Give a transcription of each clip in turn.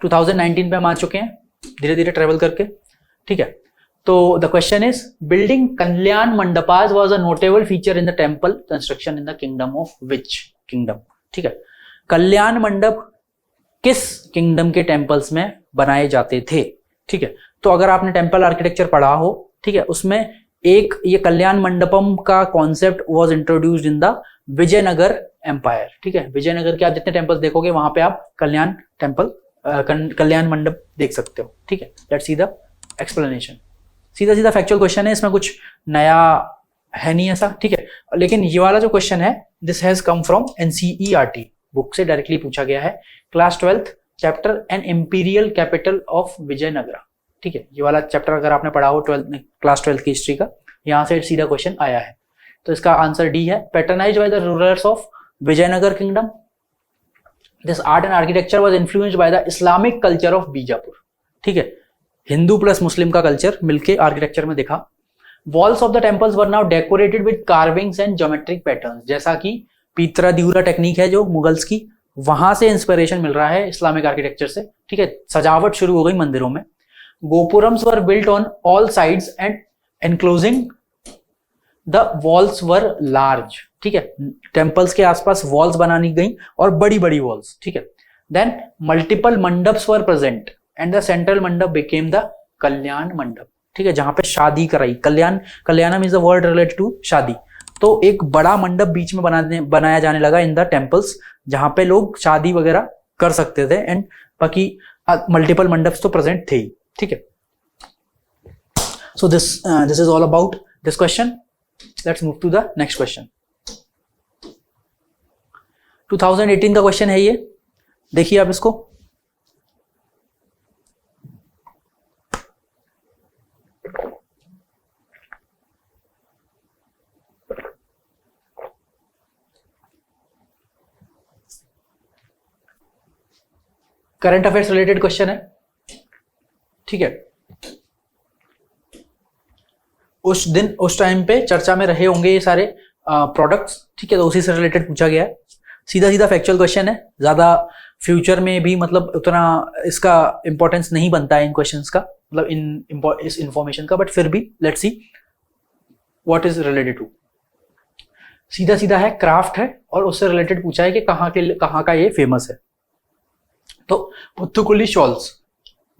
2019 पे हम आ चुके हैं धीरे धीरे ट्रेवल करके, ठीक है। तो the question is building Kalyan mandapas was a notable feature in the temple construction in the kingdom of which kingdom, ठीक है। कल्याण मंडप किस किंगडम के टेंपल्स में बनाए जाते थे, ठीक है। तो अगर आपने टेंपल आर्किटेक्चर पढ़ा हो, ठीक है, उसमें एक ये कल्याण मंडपम का concept was introduced in the Vijayanagar empire, ठीक है। विजयनगर के आप जितने टेंपल्स देखोगे वहां पे आप कल्याण टेंपल कल्याण मंडप देख सकते हो, ठीक है। Let's see the explanation. सीधा सीधा फैक्चुअल क्वेश्चन है, इसमें कुछ नया है नहीं ऐसा, ठीक है। लेकिन ये वाला जो क्वेश्चन है this has come from NCERT book से डायरेक्टली पूछा गया है, class 12th chapter an imperial capital of Vijayanagara, ठीक है। ये वाला चैप्टर अगर आपने पढ़ा हो क्लास 12th की हिस्ट्री का, यहाँ से सीधा क्वेश्चन आया है। तो इसका आंसर डी है, patronised by the rulers of Vijayanagar kingdom, this art and architecture was influenced by the Islamic culture of Bijapur, ठीक है। हिंदू प्लस मुस्लिम का कल्चर मिलके आर्किटेक्चर में दिखा। Walls of the temples were now decorated with carvings and geometric patterns, जैसा कि पीतरा दिउरा technique है जो मुगल्स की, वहां से इंस्पिरेशन मिल रहा है इस्लामिक आर्किटेक्चर से, ठीक है। सजावट शुरू हो गई मंदिरों में। Gopurams were built on all sides and enclosing the walls were large, ठीक है। टेम्पल्स के आसपास वॉल्स बनानी गई और बड़ी बड़ी वॉल्स, ठीक है। Then multiple mandaps were present and the central mandap became the kalyan mandap, ठीक है, जहां पे शादी कराई। Kalyanam is the word related to शादी। तो एक बड़ा मंडप बीच में बनाया जाने लगा इन द टेम्पल्स, जहां पे लोग शादी वगैरह कर सकते थे, एंड बाकी मल्टीपल मंडप्स तो प्रेजेंट थे ही, ठीक है। So this is all about this question. Let's move to the next question. 2018 का क्वेश्चन है ये, देखिए आप इसको। करंट अफेयर्स रिलेटेड क्वेश्चन है, ठीक है। उस टाइम पे चर्चा में रहे होंगे ये सारे प्रोडक्ट्स, ठीक है, तो उसी से रिलेटेड पूछा गया है। सीधा सीधा फैक्चुअल क्वेश्चन है, ज्यादा फ्यूचर में भी मतलब उतना इसका इंपॉर्टेंस नहीं बनता है इन क्वेश्चंस का, मतलब इस इंफॉर्मेशन का, बट फिर भी let's see what is related to. सीधा सीधा है, क्राफ्ट है, और उससे रिलेटेड पूछा है कि कहाँ का ये फेमस है। तो Puthukkuli shawls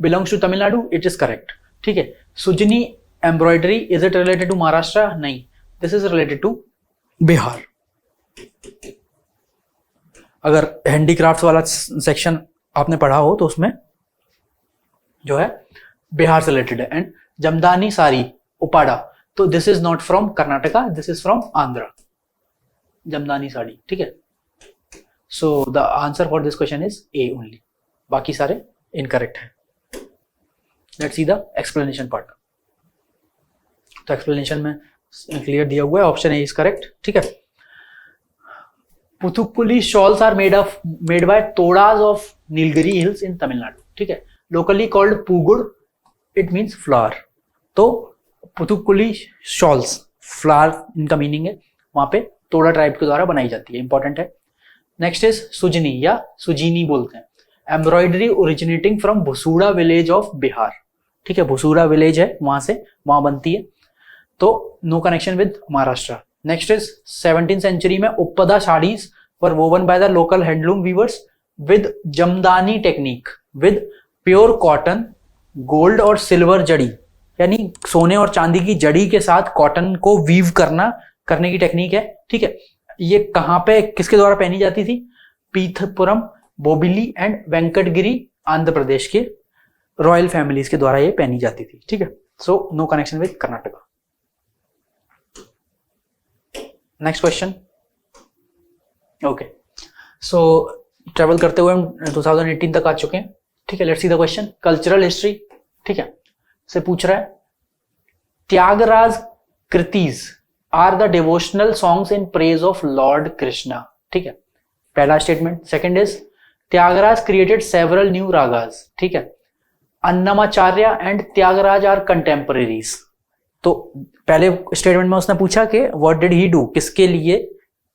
belongs to Tamil Nadu, it is correct, ठीक है। Sujani embroidery, is it related to Maharashtra? नहीं, this is related to Bihar. अगर हैंडीक्राफ्ट वाला सेक्शन आपने पढ़ा हो तो उसमें जो है बिहार से रिलेटेड है। एंड जमदानी साड़ी उपाड़ा, तो this is not from Karnataka, this is from Andhra, Jamdani sari, ठीक है। So the answer for this question is A only, बाकी सारे इनकरेक्ट है। Let's see the explanation part. तो एक्सप्लेनेशन में क्लियर दिया हुआ है, ऑप्शन ए इज करेक्ट, ठीक है। Puthukkuli shawls are made by Todas of Nilgiri hills in Tamil Nadu, ठीक है। Locally called pugur, it means flower. तो पुथुकुली शॉल्स फ्लावर इनका मीनिंग है, वहां पे तोड़ा ट्राइब के द्वारा बनाई जाती है, इंपॉर्टेंट है। नेक्स्ट इज सुजनी या सुजीनी बोलते हैं, embroidery originating from Bhusura village of Bihar, ठीक है। भुसूड़ा विलेज है वहां बनती है, तो no connection with Maharashtra. Next is 17th century में Uppada saris were woven by the local handloom weavers with Jamdani technique with pure cotton, gold और सिल्वर जड़ी, यानी सोने और चांदी की जड़ी के साथ कॉटन को वीव करने की टेक्निक है, ठीक है। ये कहां पे किसके द्वारा पहनी जाती थी? पीथपुरम, बोबिली एंड वेंकटगिरी, आंध्र प्रदेश के रॉयल फैमिलीज के द्वारा ये पहनी जाती थी, ठीक है। So no connection with Karnataka. Next question, okay. So travel करते हुए हम 2018 तक आ चुके हैं, ठीक है। Let's see the question. Cultural history, ठीक है, से पूछ रहा है Tyagaraja kritis are the devotional songs in praise of lord Krishna, ठीक है, पहला statement. Second is Tyagaraja created several new ragas, ठीक है। Annamacharya and Tyagaraja are contemporaries. तो पहले स्टेटमेंट में उसने पूछा कि व्हाट डिड ही डू, किसके लिए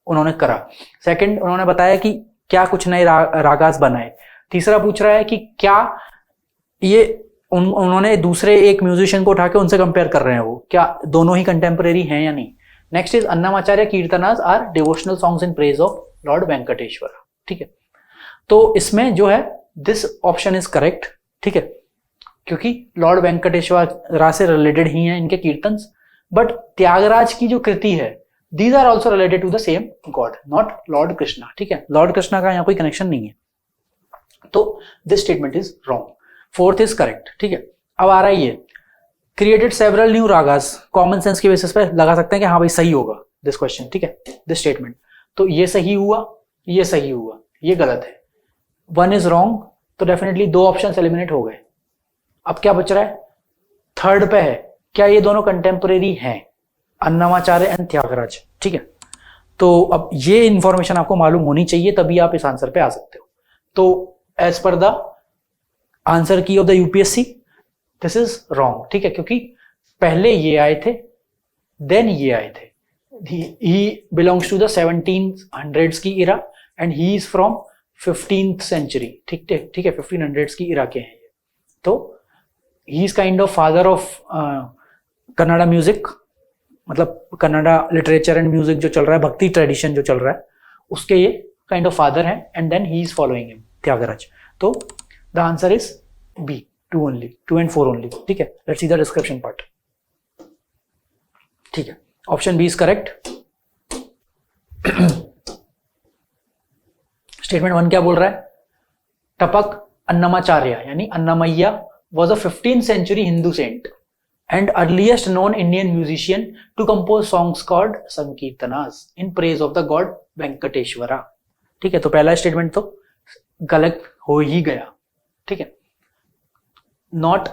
उन्होंने करा। सेकंड, उन्होंने बताया कि क्या कुछ नए रागास बनाए। तीसरा पूछ रहा है कि क्या ये उन्होंने दूसरे एक म्यूजिशियन को उठा के उनसे कंपेयर कर रहे हैं, वो क्या दोनों ही कंटेम्परेरी हैं या नहीं। Next is Annamacharya kirtanas are devotional songs in praise of lord Venkateswara. ठीक है, तो इसमें जो है दिस ऑप्शन इज करेक्ट। ठीक है, क्योंकि लॉर्ड वेंकटेश्वर से रिलेटेड ही हैं इनके कीर्तन्स, बट त्यागराज की जो कृति है these are also related to the same god, not lord Krishna. ठीक है, लॉर्ड कृष्णा का यहाँ कोई कनेक्शन नहीं है, तो this statement is wrong. Fourth is correct. ठीक है, अब आ रहा है ये created several new ragas, common sense के बेसिस पे लगा सकते हैं कि हाँ भाई सही होगा दिस क्वेश्चन। ठीक है, दिस स्टेटमेंट, तो ये सही हुआ, ये सही हुआ, ये गलत है, वन इज रॉन्ग, तो डेफिनेटली दो ऑप्शन एलिमिनेट हो गए। अब क्या बच रहा है, थर्ड पे है, क्या ये दोनों कंटेम्परेरी हैं, अन्नमाचार्य एंड त्यागराज। ठीक है, तो अब ये इंफॉर्मेशन आपको मालूम होनी चाहिए, तभी आप इस आंसर पे आ सकते हो। तो एज पर द आंसर की of the UPSC this is wrong. ठीक है, क्योंकि पहले ये आए थे देन ये आए थे, he belongs to the 1700s की era and he is from 15th century। ठीक है, 1500s की इरा के हैं ये, तो he is kind of father of Kannada music, मतलब कन्नड़ा लिटरेचर एंड म्यूजिक जो चल रहा है, भक्ति ट्रेडिशन जो चल रहा है, उसके ये काइंड ऑफ फादर हैं, and then he is following him, Tyagaraja. तो the answer is B, 2 only, 2 and 4 only। ठीक है, let's see the description part. ठीक है, option B is correct. Statement 1 क्या बोल रहा है, टपक अन्नमाचार्य यानी Annamayya was a 15th century Hindu saint and earliest known Indian musician to compose songs called Sankirtanas in praise of the god Venkateshwara। ठीक है, तो पहला स्टेटमेंट तो गलत हो ही गया। ठीक है, not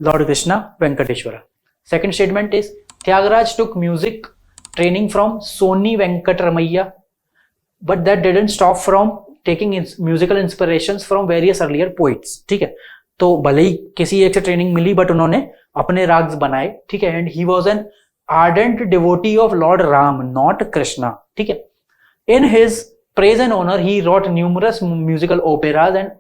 lord Krishna Venkateshwara. Second statement is Tyagaraja took music training from Soni Venkatramayya but that didn't stop from taking musical inspirations from various earlier poets। ठीक है, तो भले ही किसी एक से ट्रेनिंग मिली बट उन्होंने अपने राग्स बनाए। ठीक है, and he was an ardent devotee of lord Ram not Krishna. ठीक है, in his praise and honour he wrote numerous musical operas and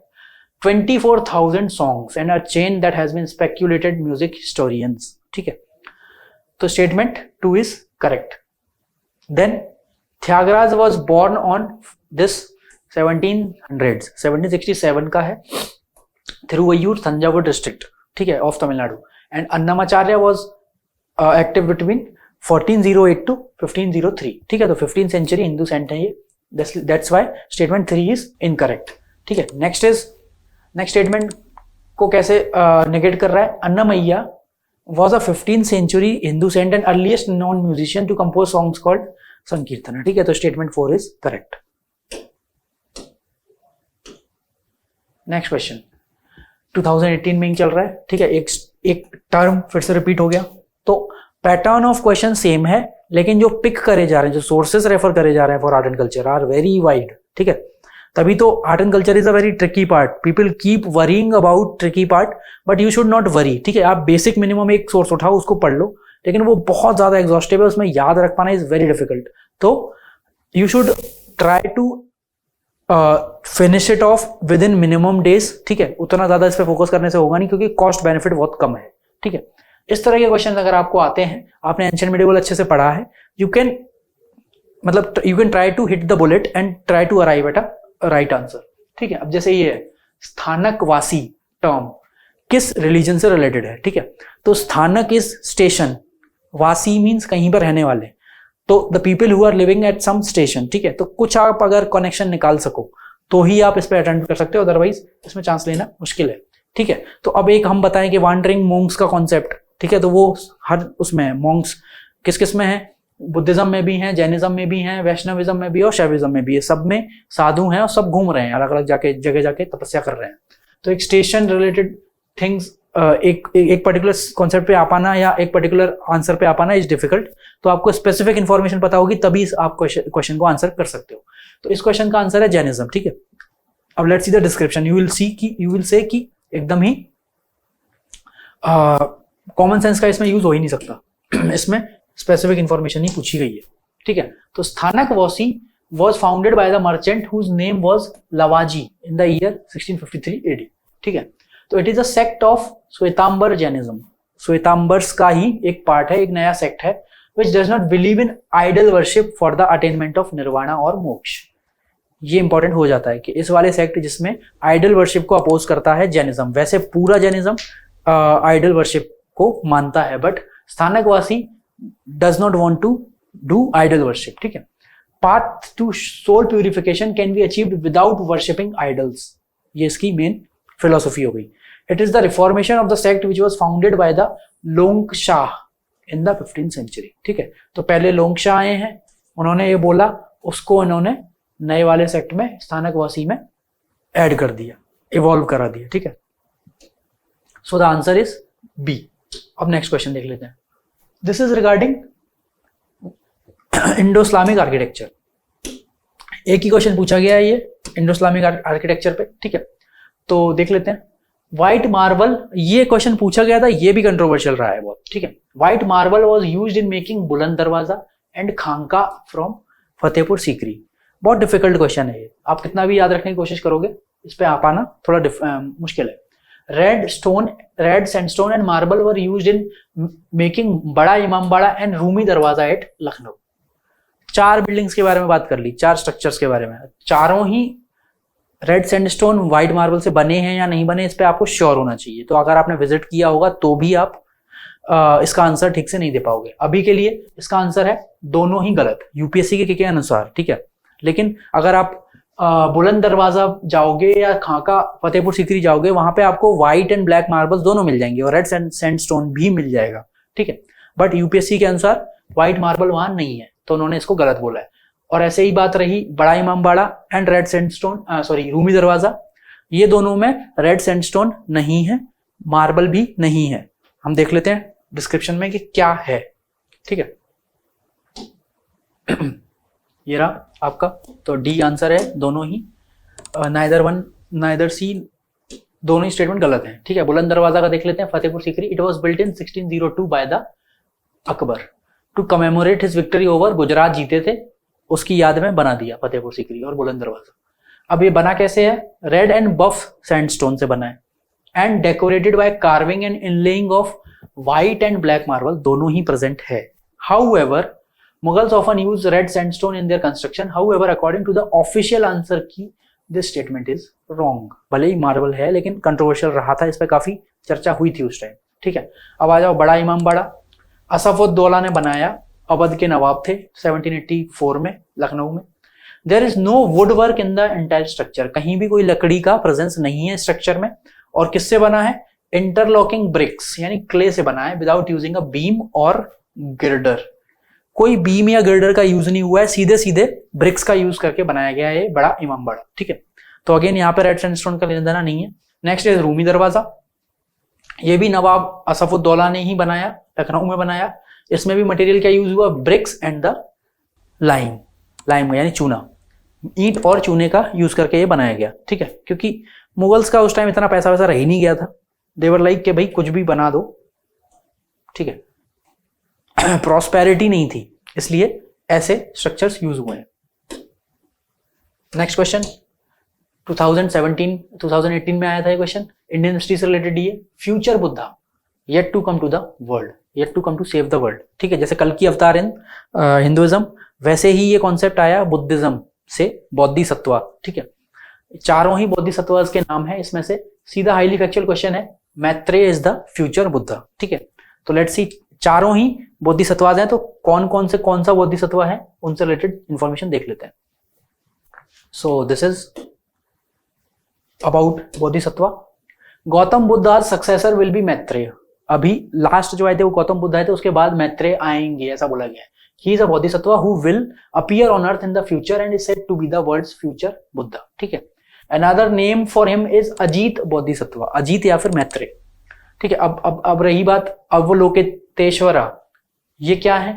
24,000 songs and a chain that has been speculated music historians। ठीक है, तो statement 2 is correct। Then Thyagaraja was born on this 1700s, 1767 का है, थिरुवैयूर Thanjavur district. ठीक है, of Tamil Nadu. And Annamacharya was active between 1408 to 1503। ठीक है, तो 15th century हिंदू सेंट है ये, that's why statement 3 is incorrect. ठीक है, नेक्स्ट स्टेटमेंट को कैसे नेगेट कर रहा है, Annamayya was a 15th century Hindu saint and earliest known musician to compose songs called Sankirtana। ठीक है, तो statement 4 is correct. Next question 2018 में ही चल रहा है। ठीक है, एक टर्म फिर से रिपीट हो गया, तो पैटर्न ऑफ क्वेश्चन सेम है, लेकिन जो पिक करे जा रहे हैं, जो सोर्सेस रेफर करे जा रहे हैं for art and culture are very wide. ठीक है, तभी तो art and culture is a very tricky part, people keep worrying about tricky part, but you should not worry. ठीक है, आप बेसिक मिनिमम एक सोर्स उठाओ, उसको पढ़ लो, लेकिन वो बहुत ज्यादा एग्जॉस्टिव है, उसमें याद रख पाना इज वेरी डिफिकल्ट। तो you should try to finish it off within minimum days. ठीक है, उतना ज्यादा इस पर फोकस करने से होगा नहीं, क्योंकि कॉस्ट बेनिफिट बहुत कम है। ठीक है, इस तरह के क्वेश्चन अगर आपको आते हैं, आपने एंशिएंट मेडिवल अच्छे से पढ़ा है, you can try to hit the bullet and try to arrive at a right answer. ठीक है, अब जैसे ये है स्थानकवासी टर्म किस रिलीजन से रिलेटेड है। ठीक है, तो स्थानक इज स्टेशन, वासी मीन्स कहीं पर रहने वाले, तो the people who are living at some station. ठीक है, तो कुछ आप अगर कनेक्शन निकाल सको तो ही आप इस पर अटेम्प्ट कर सकते हो, अदरवाइज इसमें चांस लेना मुश्किल है। ठीक है, तो अब एक हम बताएं कि वांडरिंग मोंक्स का कॉन्सेप्ट। ठीक है, तो वो हर उसमें मोंक्स किस किस में है, बुद्धिज्म में भी हैं, जैनिज्म में भी हैं, वैष्णविज्म में भी और शैविज्म में भी है, सब में साधु हैं और सब घूम रहे हैं, अलग अलग जगह जाके तपस्या कर रहे हैं। तो एक स्टेशन रिलेटेड थिंग्स एक पर्टिकुलर कॉन्सेप्ट पे आ पाना या एक पर्टिकुलर आंसर पे आ पाना इज डिफिकल्ट। तो आपको स्पेसिफिक इन्फॉर्मेशन पता होगी तभी आप क्वेश्चन को आंसर कर सकते हो। तो इस क्वेश्चन का आंसर है जैनिज्म। ठीक है, अब let's see the description. You will say कि एकदम ही कॉमन सेंस का इसमें यूज हो ही नहीं सकता, इसमें स्पेसिफिक इंफॉर्मेशन ही पूछी गई है। ठीक है, तो Sthanakvasi was founded by the merchant whose name was Lavaji in the year 1653 AD. ठीक है, तो it is a sect of Shwetambar Jainism. श्वेतांबर्स का ही एक पार्ट है, एक नया सेक्ट है, which does not believe in idol worship for the attainment of nirvana और मोक्ष. ये इंपॉर्टेंट हो जाता है कि इस वाले सेक्ट जिसमें आइडल वर्शिप को अपोज करता है जैनिज्म. वैसे पूरा जैनिज्म आइडल वर्शिप को मानता है, but Sthanakvasi does not want to do idol worship. ठीक है, path to soul purification can be achieved without worshipping idols. ये इसकी मेन फिलोसफी हो गई. It is the reformation of the sect which was founded by the Lonkashah in the 15th century. ठीक है, तो पहले लोंगशाह आए हैं, उन्होंने ये बोला, उसको इन्होंने नए वाले सेक्ट में स्थानकवासी में ऐड कर दिया, इवॉल्व करा दिया. ठीक है, so the answer is B. अब नेक्स्ट क्वेश्चन देख लेते हैं. This is regarding Indo Islamic architecture. एक ही क्वेश्चन पूछा गया है ये इंडो इस्लामिक आर्किटेक्चर पे. ठीक है, तो देख लेते हैं. व्हाइट मार्बल, ये क्वेश्चन पूछा गया था, ये भी कंट्रोवर्शियल रहा है बहुत. ठीक है, white marble was used in making बुलंद दरवाजा एंड खानका फ्रॉम फतेहपुर सीकरी. बहुत डिफिकल्ट क्वेश्चन है ये, आप कितना भी याद रखने की कोशिश करोगे इस पे आ पाना थोड़ा मुश्किल है. Red sandstone and marble were used in making बड़ा इमामबाड़ा एंड रूमी दरवाजा एट लखनऊ. 4 बिल्डिंग्स के बारे में बात कर ली, 4 स्ट्रक्चर्स के बारे में. चारों ही रेड सैंडस्टोन व्हाइट मार्बल से बने हैं या नहीं बने, इस पे आपको श्योर होना चाहिए. तो अगर आपने विजिट किया होगा तो भी आप इसका आंसर ठीक से नहीं दे पाओगे. अभी के लिए इसका आंसर है दोनों ही गलत यूपीएससी के अनुसार. ठीक है, लेकिन अगर आप बुलंद दरवाजा जाओगे या खाका फतेहपुर सीकरी जाओगे, वहां पे आपको व्हाइट एंड ब्लैक मार्बल्स दोनों मिल जाएंगे और रेड सैंडस्टोन भी मिल जाएगा. ठीक है, बट यूपीएससी के अनुसार व्हाइट मार्बल वहां नहीं है, तो उन्होंने इसको गलत बोला है. और ऐसे ही बात रही बड़ा Imambara and red sandstone, Rumi दरवाजा, ये दोनों में रेड सैंडस्टोन नहीं है, मार्बल भी नहीं है. हम देख लेते हैं डिस्क्रिप्शन में कि क्या है. ठीक है, ये रहा आपका, तो डी आंसर है दोनों ही. नाइदर वन नाइदर सी, दोनों ही स्टेटमेंट गलत हैं. ठीक है, बुलंद दरवाजा का देख लेते हैं. Fatehpur Sikri, it was built in 1602 by the Akbar to commemorate his victory over. Gujarat जीते थे, उसकी याद में बना दिया फतेहपुर सीकरी और बुलंद दरवाजा. अब ये बना कैसे है? रेड एंड बफ सैंडस्टोन से बना है and decorated by carving and inlaying of white and black marble, दोनों ही प्रेजेंट है. However Mughals often use red sandstone in their construction. However, according to the official answer key, this statement is wrong. भले ही marble है लेकिन controversial रहा था, इस पे काफी चर्चा हुई थी उस टाइम. ठीक है, अब आ जाओ बड़ा इमामबाड़ा. असफउद्दौला ने बनाया, अवध के नवाब थे 1784 में लखनऊ में. There is no woodwork in the entire structure. कहीं भी कोई लकड़ी का प्रेजेंस नहीं है स्ट्रक्चर में. और किससे बना है? इंटरलॉकिंग ब्रिक्स यानी क्ले से बना है, विदाउट यूजिंग अ बीम और गिर्डर. कोई बीम या गिर्डर का यूज नहीं हुआ है, सीधे सीधे ब्रिक्स का यूज करके बनाया गया है बड़ा इमामबाड़ा. ठीक है, तो अगेन यहाँ पे रेड सैंडस्टोन का लेना देना नहीं है. नेक्स्ट इज रूमी दरवाजा. ये भी नवाब असफउद्दौला ने ही बनाया, लखनऊ में बनाया. इसमें भी मटेरियल क्या यूज हुआ? ब्रिक्स एंड द लाइम यानी चूना, ईंट और चूने का यूज करके ये बनाया गया. ठीक है, क्योंकि मुगल्स का उस टाइम इतना पैसा वैसा रह ही नहीं गया था. देवर लाइक के भाई कुछ भी बना दो. ठीक है, प्रॉस्पेरिटी नहीं थी, इसलिए ऐसे स्ट्रक्चर्स यूज हुए हैं. नेक्स्ट क्वेश्चन 2018 में आया था ये क्वेश्चन, इंडियन हिस्ट्री से रिलेटेड. ये future Buddha yet to come to the world, yet to come to save the world. ठीक है, जैसे कल की अवतार इन हिंदुइज्म, वैसे ही ये कॉन्सेप्ट आया बुद्धिज्म से, बोधिसत्वा. ठीक है, चारों ही बोधिसत्वास के नाम है. इसमें से सीधा हाईली फैक्चुअल क्वेश्चन है, Maitreya is the future Buddha. ठीक है, तो लेट्स सी, चारों ही बोधिसत्वाज हैं, तो कौन सा बोधिसत्व है उनसे रिलेटेड इंफॉर्मेशन देख लेते हैं. सो this is about Bodhisattva. Gautam Buddha successor will be Maitreya. अभी लास्ट जो आए थे वो गौतम बुद्ध आए थे, उसके बाद मैत्रेय आएंगे, ऐसा बोला गया है. He is a bodhisattva who will appear on earth in the future and is said to be the world's future Buddha. ठीक है, another name for him is Ajit bodhisattva, Ajit या फिर मैत्रेय. ठीक है, अब रही बात अवलोकितेश्वरा, ये क्या है?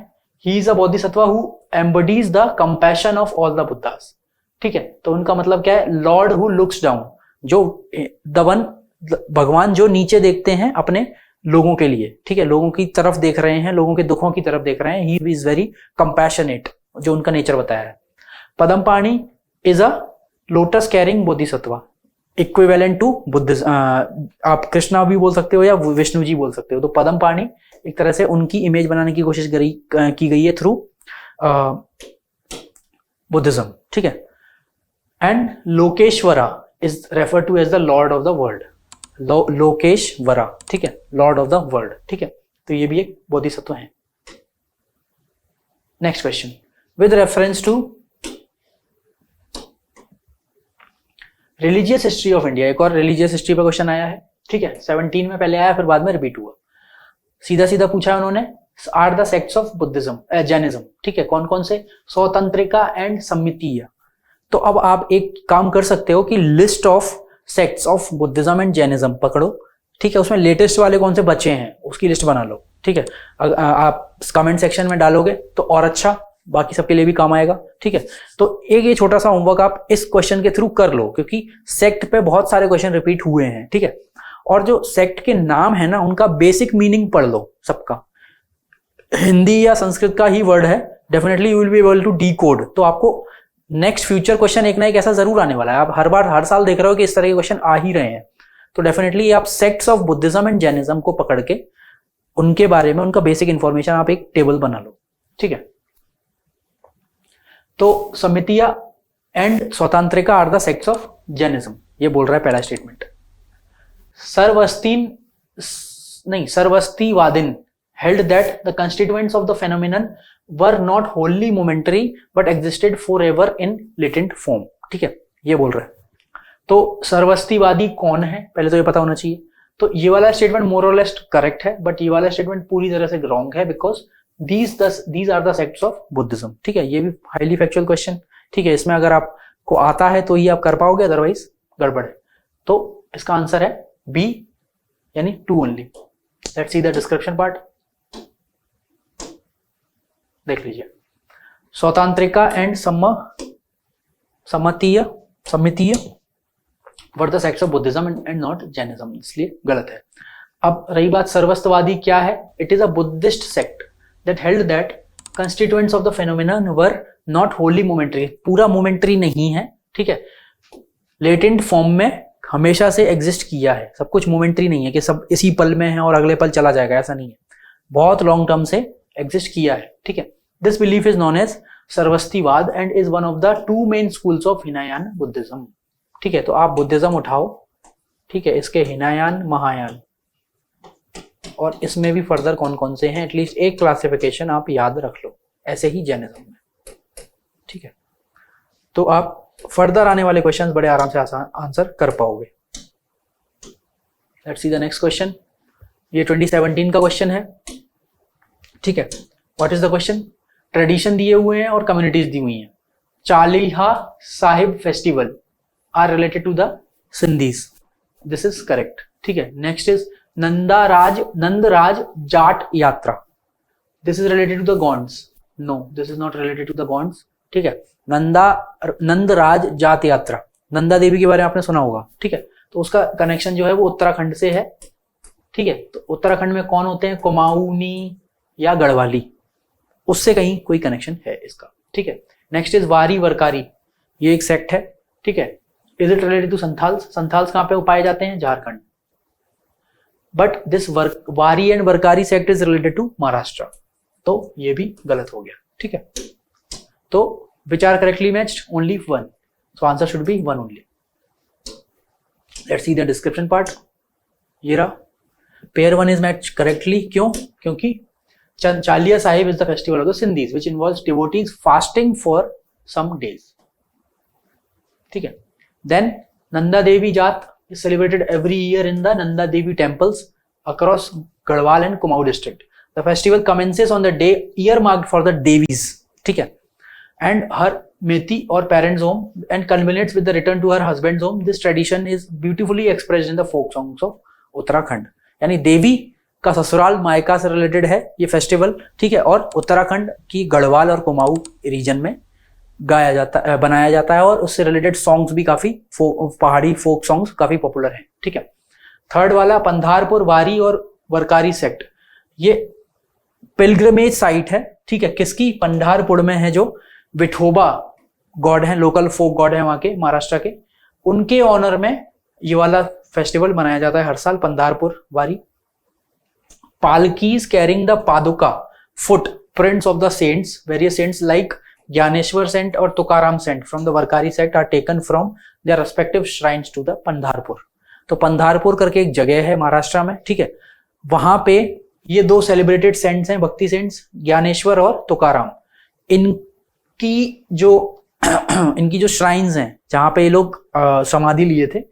He is a bodhisattva who embodies the compassion of all the Buddhas. ठीक है, तो उनका मतलब क्या है? लॉर्ड हु लुक्स डाउन, जो भगवान जो नीचे देखते हैं अपने लोगों के लिए. ठीक है, लोगों की तरफ देख रहे हैं, लोगों के दुखों की तरफ देख रहे हैं. ही इज वेरी कंपैशनेट, जो उनका नेचर बताया है. Padmapani is a lotus carrying bodhisattva, equivalent to Buddha, आप कृष्णा भी बोल सकते हो या विष्णु जी बोल सकते हो। तो पदमपाणि एक तरह से उनकी इमेज बनाने की कोशिश की गई है थ्रू बुद्धिज्म, ठीक है। And Lokeshvara is refer to as the lord of the world, Lokeshvara, ठीक है, लॉर्ड ऑफ द वर्ल्ड, ठीक है। तो ये भी एक बोधिसत्व है। Next question, with reference to religious history of India, एक और रिलीजियस हिस्ट्री पर क्वेश्चन आया है, ठीक है। 17 में पहले आया, फिर बाद में रिपीट हुआ। सीधा सीधा पूछा है उन्होंने, are the sects of Buddhism, Jainism, ठीक है, कौन कौन से, स्वतंत्रिका एंड सम्मितीय। तो अब आप एक काम कर सकते हो कि list of sects of Buddhism and Jainism पकड़ो, ठीक है, उसमें लेटेस्ट वाले कौन से बचे हैं उसकी लिस्ट बना लो, ठीक है। आप कमेंट सेक्शन में डालोगे तो और अच्छा, बाकी सबके लिए भी काम आएगा, ठीक है। तो एक ये छोटा सा होमवर्क आप इस क्वेश्चन के थ्रू कर लो, क्योंकि सेक्ट पे बहुत सारे क्वेश्चन रिपीट हुए हैं, ठीक है। और जो सेक्ट के नाम है ना, उनका बेसिक मीनिंग पढ़ लो सबका, हिंदी या संस्कृत का ही वर्ड है, definitely you will be able to decode. तो आपको नेक्स्ट फ्यूचर क्वेश्चन एक ना एक ऐसा जरूर आने वाला है, आप हर साल देख रहे हो कि इस तरह के क्वेश्चन आ ही रहे हैं। तो डेफिनेटली आप sects of Buddhism and Jainism को पकड़ के उनके बारे में, उनका बेसिक इंफॉर्मेशन आप एक टेबल बना लो, ठीक है। तो Sammitiya and Svatantrika are the sects of Jainism, ये बोल रहा है पहला statement. Sarvastivadin held that the constituents of the phenomenon were not wholly momentary but existed forever in latent form, ठीक है, ये बोल रहा है। तो सर्वस्तिवादी कौन है पहले तो ये पता होना चाहिए। तो ये वाला स्टेटमेंट मोर और लेस करेक्ट है, बट ये वाला स्टेटमेंट पूरी तरह से रॉन्ग है, because these are the sects of Buddhism, ठीक है। ये भी हाईली फैक्चुअल क्वेश्चन, ठीक है, इसमें अगर आपको आता है तो ये आप कर पाओगे, अदरवाइज गड़बड़ है। तो इसका आंसर है बी, यानी 2 only. Let's see the description part, देख लीजिए। Svatantrika and Sammitiya were the sects of Buddhism and not Jainism, इसलिए गलत है। अब रही बात सर्वस्तिवादी क्या है, it is a Buddhist sect that held that constituents of the phenomenon were not wholly momentary, पूरा मोमेंटरी नहीं है, ठीक है, लेटेंट फॉर्म में हमेशा से एग्जिस्ट किया है, सब कुछ मोमेंटरी नहीं है कि सब इसी पल में है और अगले पल चला जाएगा, ऐसा नहीं है, बहुत लॉन्ग टर्म से एग्जिस्ट किया है, ठीक है। This belief is known as Sarvastivada and is one of the 2 main schools of Hinayana Buddhism, ठीक है। तो आप बुद्धिज्म उठाओ, ठीक है, इसके हिनायान, महायान, और इसमें भी फर्दर कौन कौन से हैं, एटलीस्ट एक क्लासिफिकेशन आप याद रख लो, ऐसे ही जैनिज्म में, ठीक है। तो आप फर्दर आने वाले क्वेश्चंस बड़े आराम से आंसर कर पाओगे। Let's see the next question, ये 2017 का क्वेश्चन है, ठीक है। What is the question, tradition दिए हुए हैं और कम्युनिटीज दी हुई हैं। Chaliha Sahib festival are related to the Sindhis, this is correct, ठीक है। Next is Nandraj Jat Yatra, this is related to the Gonds, no this is not related to the Gonds, ठीक है। नंदराज जाट यात्रा, नंदा देवी के बारे में आपने सुना होगा, ठीक है। तो उसका कनेक्शन जो है वो उत्तराखंड से है, ठीक है। तो उत्तराखंड में कौन होते हैं, कुमाऊनी या गढ़वाली, उससे कहीं कोई कनेक्शन है इसका, ठीक है। नेक्स्ट इज वारी वरकारी, ये एक सेक्ट है, ठीक है। Is it related to Santhals, Santhals कहां पे पाए जाते हैं, Jharkhand, but this Wari and Warkari sect is related to Maharashtra, तो ये भी गलत हो गया, ठीक है। तो which are correctly matched, only 1, so answer should be 1 only. Let's see the description part, ये रहा, pair 1 is matched correctly, क्यों, क्योंकि चालिया Sahib is the festival of the Sindhis which involves devotees fasting for some days, ठीक है। Then Nanda Devi Jat is celebrated every year in the Nanda Devi temples across Garhwal and Kumaon district. The festival commences on the day earmarked for the Devis, ठीक है, and her Methi or parents' home and culminates with the return to her husband's home. This tradition is beautifully expressed in the folk songs of Uttarakhand. यानी देवी का ससुराल मायका से related है ये festival, ठीक है, और उत्तराखंड की गढ़वाल और कुमाऊं रीजन में गाया जाता है, बनाया जाता है, और उससे रिलेटेड सॉन्ग्स भी काफी पहाड़ी फोक सॉन्ग्स काफी पॉपुलर हैं, ठीक है। थर्ड वाला पंधारपुर वारी और वरकारी सेक्ट, ये पिलग्रिमेज साइट है, ठीक है, किसकी, पंधारपुर में है, जो विठोबा गॉड हैं, लोकल फोक गॉड है वहां के, महाराष्ट्र के, उनके ऑनर में ये वाला फेस्टिवल मनाया जाता है हर साल, Pandharpur Wari. Palkis carrying the paduka footprints of the saints, various saints like Dnyaneshwar saint और Tukaram saint from the Warkari sect are taken from their respective shrines to the Pandharpur. तो पंधारपुर करके एक जगह है महाराष्ट्र में, ठीक है, वहां पे ये दो सेलिब्रेटेड सेंट्स हैं, भक्ति सेंट्स, ज्ञानेश्वर और तुकाराम। इनकी जो श्राइन्स हैं जहां पे ये लोग समाधि लिए थे,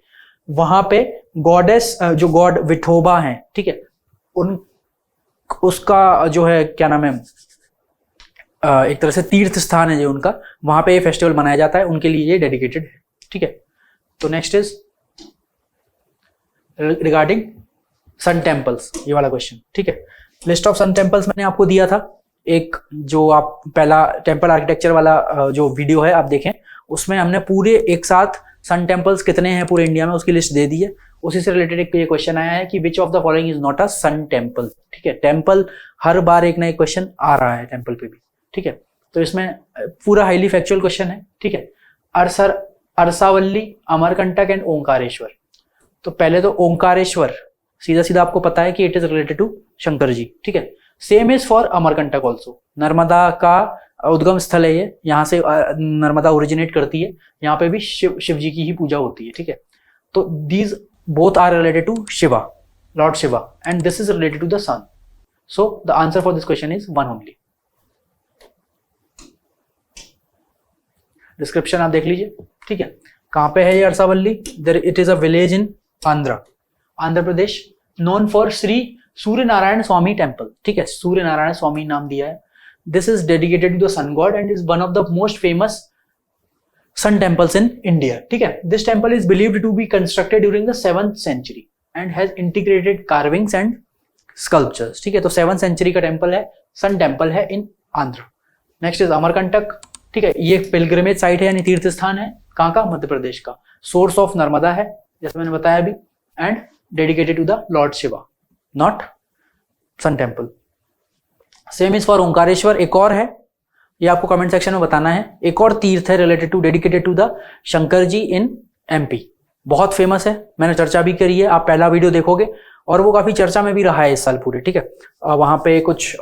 वहां पे गॉडेस जो गॉड विठोबा है, ठीक है, उसका जो है क्या नाम है, एक तरह से तीर्थ स्थान है जो उनका, वहां पे ये फेस्टिवल मनाया जाता है, उनके लिए ये डेडिकेटेड है, ठीक है। तो next is regarding sun temples, ये वाला क्वेश्चन, ठीक है। लिस्ट ऑफ सन टेम्पल्स मैंने आपको दिया था, एक जो आप पहला टेम्पल आर्किटेक्चर वाला जो वीडियो है आप देखें, उसमें हमने पूरे एक साथ सन टेम्पल्स कितने हैं पूरे इंडिया में उसकी लिस्ट दे दी है। उसी से रिलेटेड एक ये क्वेश्चन आया है कि which of the following is not a sun temple, ठीक है। टेम्पल हर बार एक ना एक क्वेश्चन आ रहा है टेम्पल पे भी, ठीक है। तो इसमें पूरा हाईली फैक्चुअल क्वेश्चन है, ठीक है। अरसावल्ली, अमरकंटक एंड ओंकारेश्वर। तो पहले तो ओंकारेश्वर सीधा सीधा आपको पता है कि it is related to Shankar ji, ठीक है। Same is for Amarkantak also, Narmada का उद्गम स्थल है ये, यहाँ से नर्मदा ओरिजिनेट करती है, यहाँ पे भी शिव जी की ही पूजा होती है, ठीक है। तो these both are related to Shiva, lord Shiva, and this is related to the sun. So the answer for this question is one only. Description आप देख लीजिए, ठीक है। कहां पे है ये Arasavalli? It is a village in Andhra Pradesh, known for Shri Surya Narayan Swami temple, ठीक है। सूर्य नारायण स्वामी नाम दिया है। This is dedicated to the sun god and is one of the most famous sun temples in India, ठीक है। This temple is believed to be constructed during the 7th century and has integrated carvings and sculptures, ठीक है। तो 7th century का temple है, sun temple है इन Andhra. Next is Amarkantak, ठीक है। ये पिलग्रिमेज साइट है यानी तीर्थ स्थान है, कहाँ का? मध्य प्रदेश का। सोर्स ऑफ नर्मदा है जैसे मैंने बताया अभी, and dedicated to the lord Shiva, not sun temple. Same is for Omkareshwar, एक और है, ये आपको कमेंट सेक्शन में बताना है। एक और तीर्थ है related to dedicated to the Shankar ji in MP, बहुत फेमस है, मैंने चर्चा भी करी है, आप पहला वीडियो देखोगे और वो काफी चर्चा में भी रहा है इस साल पूरे, ठीक है। वहां पे कुछ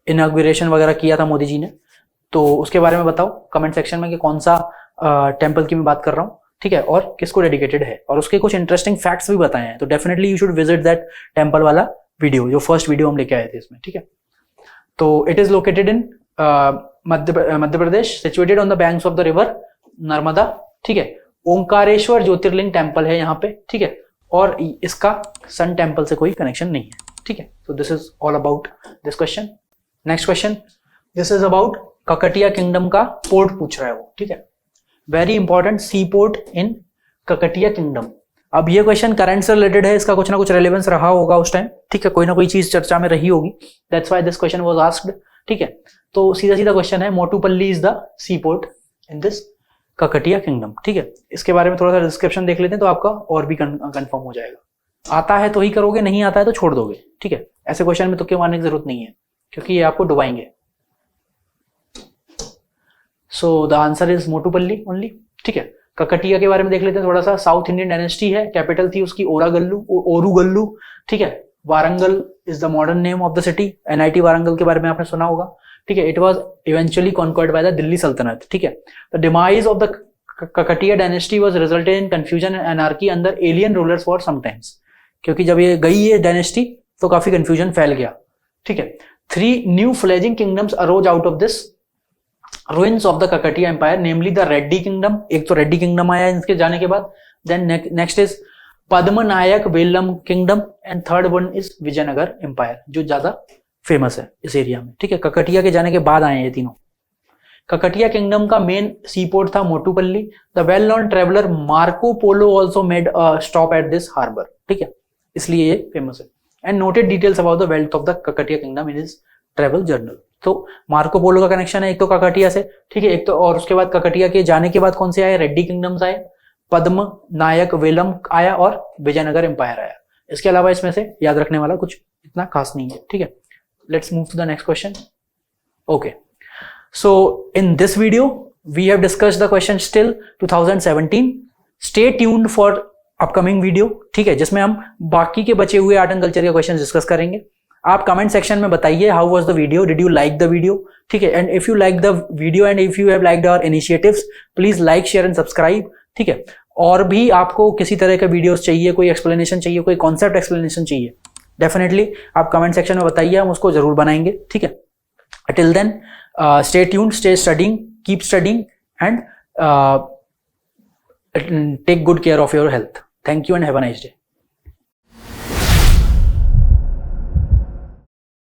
इनॉग्रेशन वगैरह किया था मोदी जी ने, तो उसके बारे में बताओ कमेंट सेक्शन में कि कौन सा टेम्पल की मैं बात कर रहा हूँ, ठीक है, और किसको डेडिकेटेड है, और उसके कुछ इंटरेस्टिंग फैक्ट्स भी बताए हैं। तो definitely you should visit that temple वाला वीडियो, जो फर्स्ट वीडियो हम लेके आए थे इसमें, ठीक है। तो it is located in Madhya Pradesh, situated on the banks of the river Narmada, ठीक है। ओंकारेश्वर ज्योतिर्लिंग टेम्पल है यहाँ पे, ठीक है, और इसका सन टेम्पल से कोई कनेक्शन नहीं है, ठीक है। So this is all about this question. Next question, this is about Kakatiya kingdom का पोर्ट पूछ रहा है वो, ठीक है। Very important, sea port in Kakatiya kingdom. अब ये क्वेश्चन करंट से रिलेटेड है, इसका कुछ ना कुछ रेलेवेंस रहा होगा उस टाइम, ठीक है, कोई ना कोई चीज चर्चा में रही होगी, that's why this question was asked, ठीक है। तो सीधा सीधा क्वेश्चन है, Motupalli is the sea port in this Kakatiya kingdom, ठीक है। इसके बारे में थोड़ा सा डिस्क्रिप्शन देख लेते हैं तो आपका और भी कंफर्म हो जाएगा। आता है तो ही करोगे, नहीं आता है तो छोड़ दोगे, ठीक है। ऐसे क्वेश्चन में तुक्के मारने की जरूरत नहीं है क्योंकि ये आपको डुबाएंगे। So the answer is Motupalli only, ठीक है। ककटिया के बारे में देख लेते हैं थोड़ा सा। साउथ इंडियन डायनेस्टी है, कैपिटल थी उसकी ओरुगल्लू, ठीक है। Warangal is the modern name of the city. NIT Warangal के बारे में आपने सुना होगा, ठीक है। It was eventually conquered by the Delhi Sultanat, ठीक है। The demise of the Kakatiya dynasty was resulted in confusion and anarchy under alien rulers for some times, क्योंकि जब ये गई ये डायनेस्टी तो काफी कंफ्यूजन फैल गया, ठीक है। 3 new fledging kingdoms arose out of this ruins of the Kakatiya Empire, namely the Reddy Kingdom, एक तो रेड्डी किंगडम आया इनके जाने के बाद, then next is Padmanayaka Velama kingdom, and third one is Vijayanagar empire, जो ज्यादा फेमस है इस एरिया में, ठीक है। ककटिया के जाने के बाद आए हैं ये तीनों। ककटिया किंगडम का मेन सी पोर्ट था Motupalli. The well known traveller Marco Polo also made a stop at this harbour, ठीक है, इसलिए ये फेमस है। And noted details about the wealth of the Kakatiya kingdom in his travel journal. तो Marco Polo का connection है एक तो ककटिया से, ठीक है, एक तो, और उसके बाद ककटिया के जाने के बाद कौन से आए? रेड्डी किंगडम्स आए, पद्म नायक वेलम आया और विजयनगर एम्पायर आया। इसके अलावा इसमें से याद रखने वाला कुछ इतना खास नहीं है, ठीक है। Let's move to the next question. Okay, so in this video we have discussed the questions till 2017. Stay tuned for upcoming video, ठीक है, जिसमें हम बाकी के बचे हुए आर्ट एंड कल्चर के क्वेश्चन डिस्कस करेंगे. आप कमेंट सेक्शन में बताइए how was the video, did you like the video, ठीक है, and if you like the video and if you have liked our initiatives, please like, share and subscribe, ठीक है. और भी आपको किसी तरह के वीडियोस चाहिए, कोई एक्सप्लेनेशन चाहिए, कोई कॉन्सेप्ट एक्सप्लेनेशन चाहिए, डेफिनेटली आप कमेंट सेक्शन में बताइए, हम उसको जरूर बनाएंगे, ठीक है. Till then stay tuned, stay studying, keep studying, and take good care of your health. Thank you and have a nice day.